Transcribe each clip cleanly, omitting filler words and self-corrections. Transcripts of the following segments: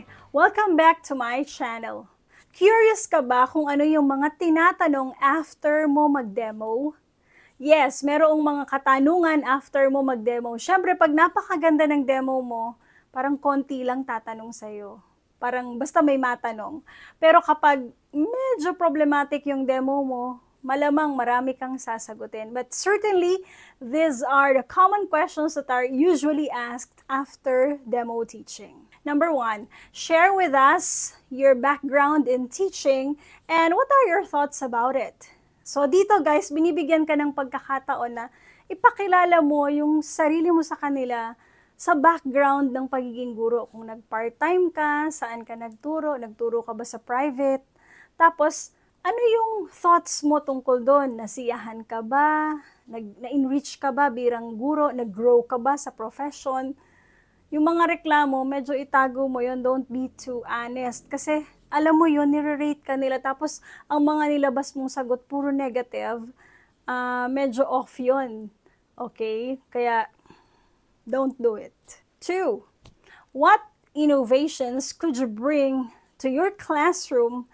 Hi! Welcome back to my channel. Curious ka ba kung ano yung mga tinatanong after mo mag-demo? Yes, merong mga katanungan after mo mag-demo. Siyempre, pag napakaganda ng demo mo, parang konti lang tatanong sa'yo. Parang basta may matanong. Pero kapag medyo problematic yung demo mo, malamang marami kang sasagutin. But certainly, these are the common questions that are usually asked after demo teaching. Number 1, share with us your background in teaching and what are your thoughts about it? So dito guys, binibigyan ka ng pagkakataon na ipakilala mo yung sarili mo sa kanila sa background ng pagiging guro. Kung nag-part-time ka, saan ka nagturo ka ba sa private? Tapos, ano yung thoughts mo tungkol doon? Nasiyahan ka ba? Na-enrich ka ba birang guro? Nag-grow ka ba sa profession? Yung mga reklamo, medyo itago mo yun. Don't be too honest. Kasi alam mo yun, nire-rate ka nila. Tapos ang mga nilabas mong sagot, puro negative. Medyo off yun. Okay? Kaya don't do it. 2, what innovations could you bring to your classroom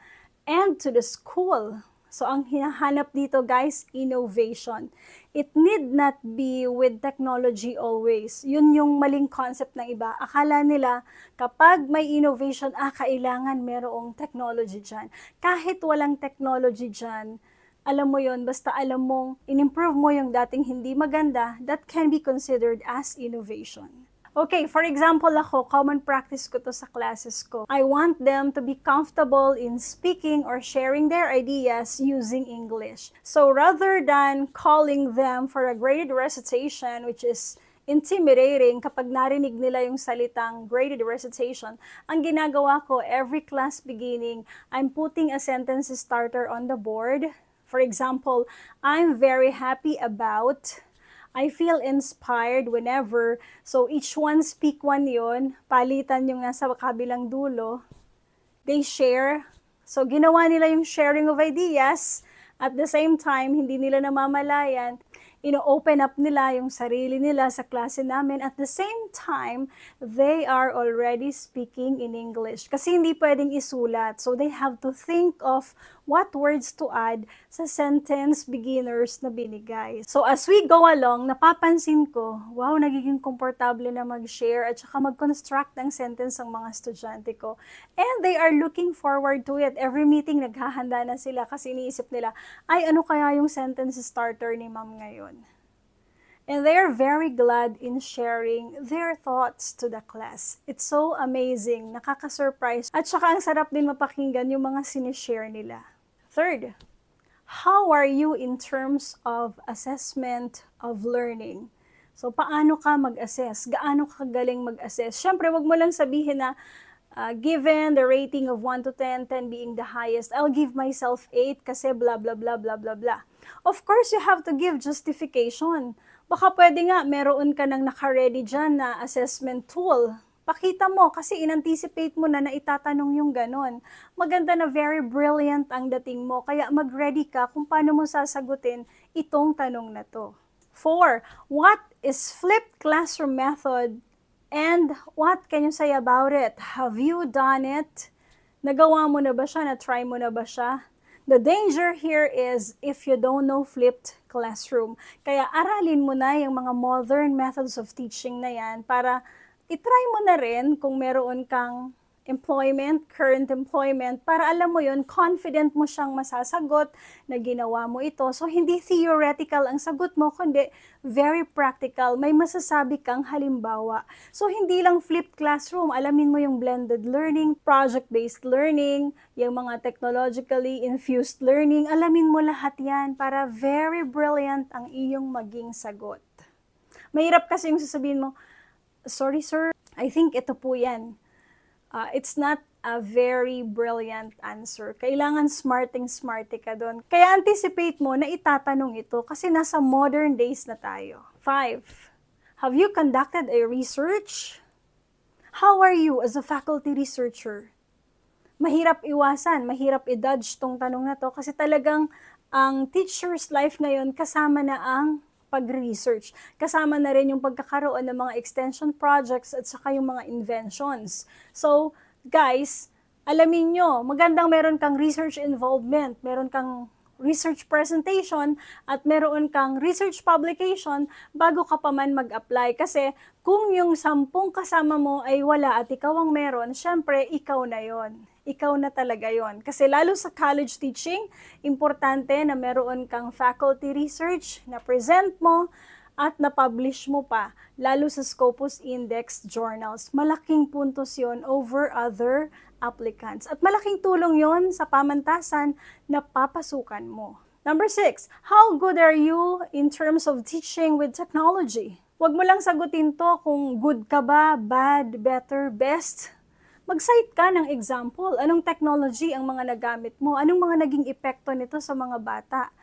and to the school? So, ang hinahanap dito guys, innovation. It need not be with technology always. Yun yung maling concept ng iba. Akala nila, kapag may innovation, kailangan merong technology dyan. Kahit walang technology dyan, alam mo yun, basta alam mong in-improve mo yung dating hindi maganda, that can be considered as innovation. Okay, for example ako, common practice ko to sa classes ko. I want them to be comfortable in speaking or sharing their ideas using English. So rather than calling them for a graded recitation, which is intimidating kapag narinig nila yung salitang graded recitation, ang ginagawa ko every class beginning, I'm putting a sentence starter on the board. For example, I'm very happy about, I feel inspired whenever. So, each one speak one yun. Palitan yung nasa kabilang dulo. They share. So, ginawa nila yung sharing of ideas. At the same time, hindi nila namamalayan, ino-open up nila yung sarili nila sa klase namin. At the same time, they are already speaking in English. Kasi hindi pwedeng isulat. So, they have to think of what words to add sa sentence beginners na binigay. So, as we go along, napapansin ko, wow, nagiging komportable na mag-share at saka mag-construct ng sentence ang mga estudyante ko. And they are looking forward to it. Every meeting, naghahanda na sila kasi iniisip nila, ay, ano kaya yung sentence starter ni ma'am ngayon? And they are very glad in sharing their thoughts to the class. It's so amazing, nakaka-surprise. At saka ang sarap din mapakinggan yung mga sinishare nila. 3, how are you in terms of assessment of learning? So, paano ka mag-assess? Gaano ka galing mag-assess? Siyempre, wag mo lang sabihin na, given the rating of 1 to 10, 10 being the highest, I'll give myself 8 kasi blah, blah, blah, blah, blah, blah. Of course, you have to give justification. Baka pwede nga, meron ka nang naka-ready dyan na assessment tool. Pakita mo kasi in-anticipate mo na itatanong yung ganon. Maganda na very brilliant ang dating mo, kaya mag-ready ka kung paano mo sasagutin itong tanong na to. 4, what is flipped classroom method and what can you say about it? Have you done it? Nagawa mo na ba siya? Na-try mo na ba siya? The danger here is if you don't know flipped classroom. Kaya aralin mo na yung mga modern methods of teaching na yan para itry mo na rin kung meron kang employment, current employment, para alam mo yon, confident mo siyang masasagot na ginawa mo ito. So, hindi theoretical ang sagot mo, kundi very practical. May masasabi kang halimbawa. So, hindi lang flipped classroom. Alamin mo yung blended learning, project-based learning, yung mga technologically infused learning. Alamin mo lahat yan para very brilliant ang iyong maging sagot. Mahirap kasi yung sasabihin mo, sorry sir, I think ito po yan. It's not a very brilliant answer. Kailangan smarty ka doon. Kaya anticipate mo na itatanong ito kasi nasa modern days na tayo. 5, have you conducted a research? How are you as a faculty researcher? Mahirap iwasan, mahirap i-dodge tong tanong na to kasi talagang ang teacher's life ngayon kasama na ang pag-research. Kasama na rin yung pagkakaroon ng mga extension projects at saka yung mga inventions. So, guys, alamin nyo, magandang meron kang research involvement, meron kang research presentation, at meron kang research publication bago ka pa man mag-apply. Kasi kung yung 10 kasama mo ay wala at ikaw ang meron, syempre ikaw na yon. Ikaw na talaga yon. Kasi lalo sa college teaching, importante na meron kang faculty research na present mo at na-publish mo pa, lalo sa Scopus Index journals. Malaking puntos yon over other applicants. At malaking tulong yon sa pamantasan na papasukan mo. Number 6, how good are you in terms of teaching with technology? Huwag mo lang sagutin to kung good ka ba, bad, better, best. Mag-cite ka ng example. Anong technology ang mga nagamit mo? Anong mga naging epekto nito sa mga bata?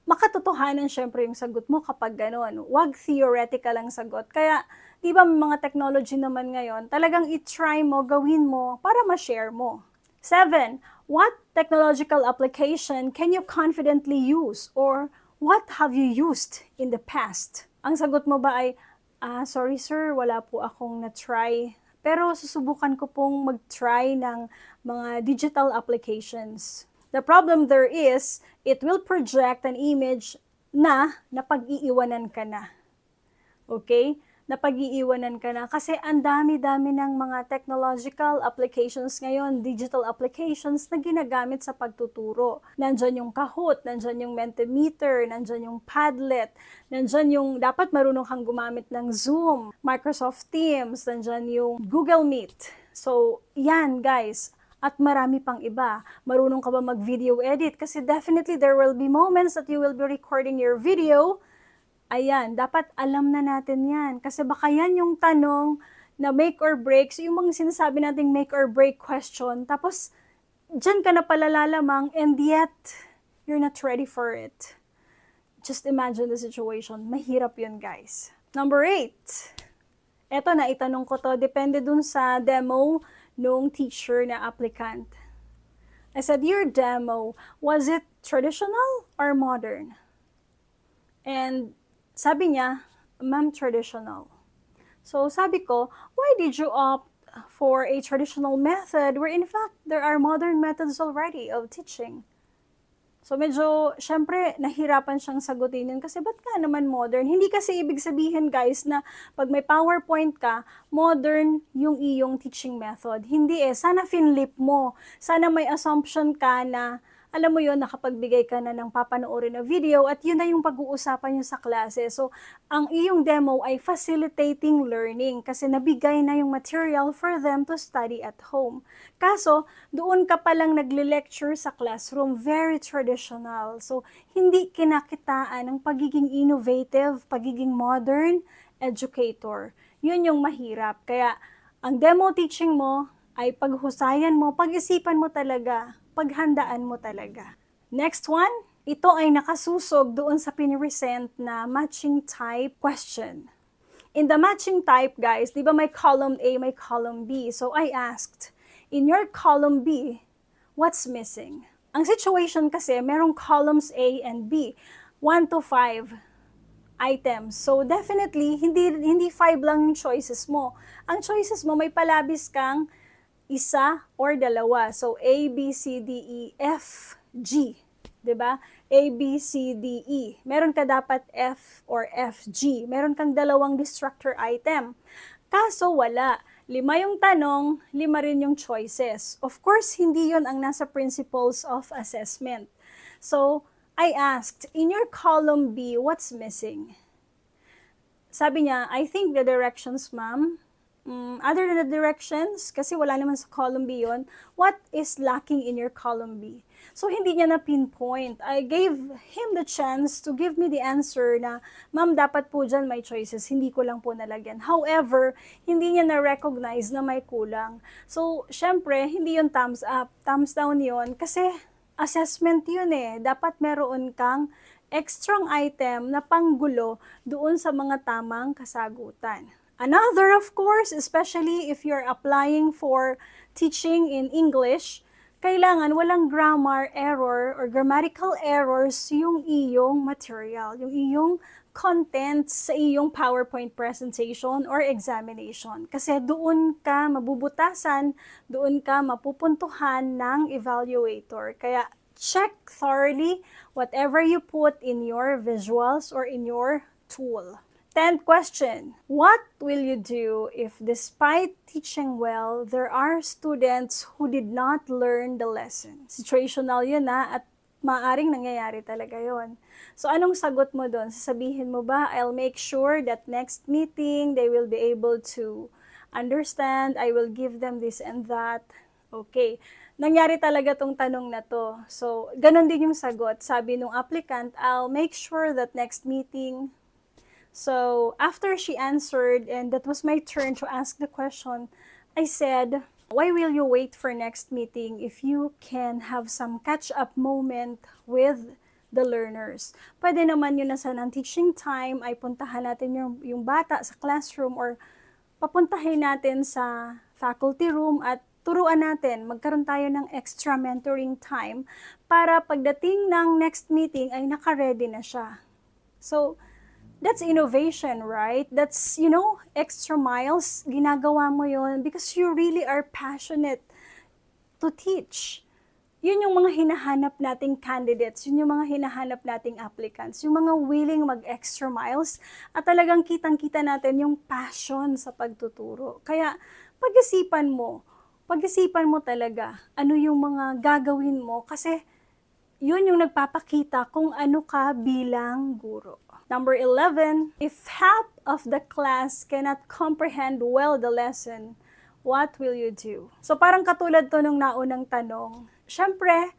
Makatotohanan syempre yung sagot mo kapag gano'n. Huwag theoretical ang sagot. Kaya, di ba mga technology naman ngayon, talagang i-try mo, gawin mo, para ma-share mo. 7. What technological application can you confidently use? Or what have you used in the past? Ang sagot mo ba ay, sorry sir, wala po akong na-try. Pero susubukan ko pong mag-try ng mga digital applications. The problem there is, it will project an image na napag-iiwanan ka na. Okay? Napag-iiwanan ka na. Kasi ang dami-dami ng mga technological applications ngayon, digital applications na ginagamit sa pagtuturo. Nandyan yung Kahoot, nandyan yung Mentimeter, nandyan yung Padlet, nandyan yung dapat marunong kang gumamit ng Zoom, Microsoft Teams, nandyan yung Google Meet. So, yan guys. At marami pang iba. Marunong ka ba mag-video edit? Kasi definitely there will be moments that you will be recording your video. Ayan, dapat alam na natin yan. Kasi baka yan yung tanong na make or break. So yung mga sinasabi nating make or break question. Tapos, dyan ka na pala lalamang and yet, you're not ready for it. Just imagine the situation. Mahirap yun, guys. Number 8. Eto na, itanong ko to. Depende dun sa demo nung teacher na applicant. I said, your demo, was it traditional or modern? And sabi niya, ma'am, traditional. So sabi ko, why did you opt for a traditional method where in fact there are modern methods already of teaching? So medyo, syempre, nahirapan siyang sagutin yun kasi ba't ka naman modern? Hindi kasi ibig sabihin guys na pag may PowerPoint ka, modern yung iyong teaching method. Hindi sana finlip mo. Sana may assumption ka na, alam mo yun, nakapagbigay ka na ng papanoorin na video at yun na yung pag-uusapan nyo sa klase. So, ang iyong demo ay facilitating learning kasi nabigay na yung material for them to study at home. Kaso, doon ka palang nagle-lecture sa classroom, very traditional. So, hindi kinakitaan ang pagiging innovative, pagiging modern educator. Yun yung mahirap. Kaya, ang demo teaching mo ay paghusayan mo, pag-isipan mo talaga, paghandaan mo talaga. Next one, ito ay nakasusog doon sa piniresent na matching type question. In the matching type, guys, di ba may column A, may column B? So I asked, in your column B, what's missing? Ang situation kasi, merong columns A and B, 1 to 5 items. So definitely, hindi 5 lang yung choices mo. Ang choices mo, may palabis kang isa or dalawa. So, A, B, C, D, E, F, G. Diba? A, B, C, D, E. Meron ka dapat F or F, G. Meron kang dalawang distractor item. Kaso, wala. 5 yung tanong, 5 rin yung choices. Of course, hindi yon ang nasa principles of assessment. So, I asked, in your column B, what's missing? Sabi niya, I think the directions, ma'am. Other than the directions, kasi wala naman sa column B yun, what is lacking in your column B? So, hindi niya na pinpoint. I gave him the chance to give me the answer na, ma'am, dapat po dyan may choices, hindi ko lang po nalagyan. However, hindi niya na-recognize na may kulang. So, syempre, hindi yun thumbs up, thumbs down yun, kasi assessment yun eh. Dapat meron kang extra item na panggulo doon sa mga tamang kasagutan. Another, of course, especially if you're applying for teaching in English, kailangan walang grammar error or grammatical errors yung iyong material, yung iyong content sa iyong PowerPoint presentation or examination. Kasi doon ka mabubutasan, doon ka mapupuntuhan ng evaluator. Kaya check thoroughly whatever you put in your visuals or in your tool. 10th question, what will you do if despite teaching well, there are students who did not learn the lesson? Situational yun at maaring nangyayari talaga yon. So anong sagot mo doon? Sasabihin mo ba, I'll make sure that next meeting, they will be able to understand, I will give them this and that. Okay. Nangyari talaga tong tanong na to. So, ganun din yung sagot. Sabi nung applicant, I'll make sure that next meeting. So, after she answered, and that was my turn to ask the question, I said, why will you wait for next meeting if you can have some catch-up moment with the learners? Pwede naman yun na sa non-teaching time, ay puntahan natin yung bata sa classroom or papuntahin natin sa faculty room at turuan natin, magkaroon tayo ng extra mentoring time para pagdating ng next meeting ay naka-ready na siya. So, that's innovation, right? That's, extra miles. Ginagawa mo yon because you really are passionate to teach. Yun yung mga hinahanap nating candidates, yun yung mga hinahanap nating applicants, yung mga willing mag-extra miles at talagang kitang-kita natin yung passion sa pagtuturo. Kaya pag-isipan mo talaga ano yung mga gagawin mo kasi yun yung nagpapakita kung ano ka bilang guro. Number 11, if half of the class cannot comprehend well the lesson, what will you do? So parang katulad to nung naunang tanong. Syempre,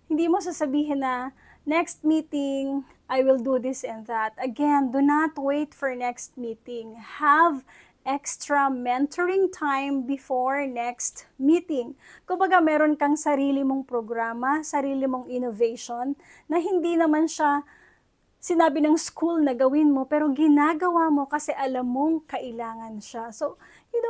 hindi mo sasabihin na next meeting, I will do this and that. Again, do not wait for next meeting. Have extra mentoring time before next meeting. Kumbaga, meron kang sarili mong programa, sarili mong innovation na hindi naman siya sinabi ng school na gawin mo, pero ginagawa mo kasi alam mong kailangan siya. So,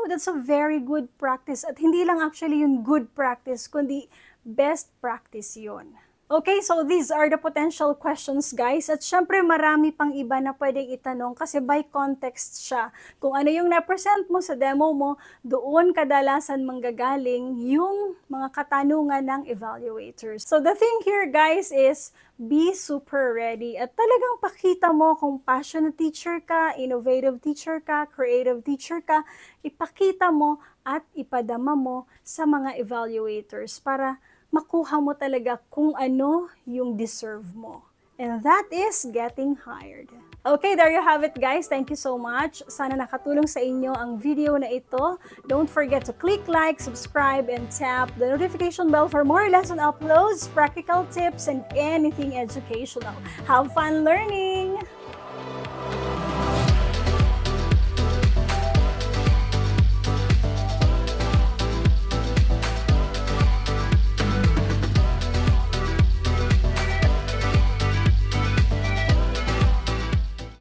that's a very good practice. At hindi lang actually yung good practice, kundi best practice yon. Okay, so these are the potential questions, guys. At syempre, marami pang iba na pwedeng itanong kasi by context siya. Kung ano yung na-present mo sa demo mo, doon kadalasan manggagaling yung mga katanungan ng evaluators. So the thing here, guys, is be super ready. At talagang pakita mo kung passionate teacher ka, innovative teacher ka, creative teacher ka, ipakita mo at ipadama mo sa mga evaluators para makuha mo talaga kung ano yung deserve mo. And that is getting hired. Okay, there you have it, guys. Thank you so much. Sana nakatulong sa inyo ang video na ito. Don't forget to click like, subscribe, and tap the notification bell for more lesson uploads, practical tips, and anything educational. Have fun learning!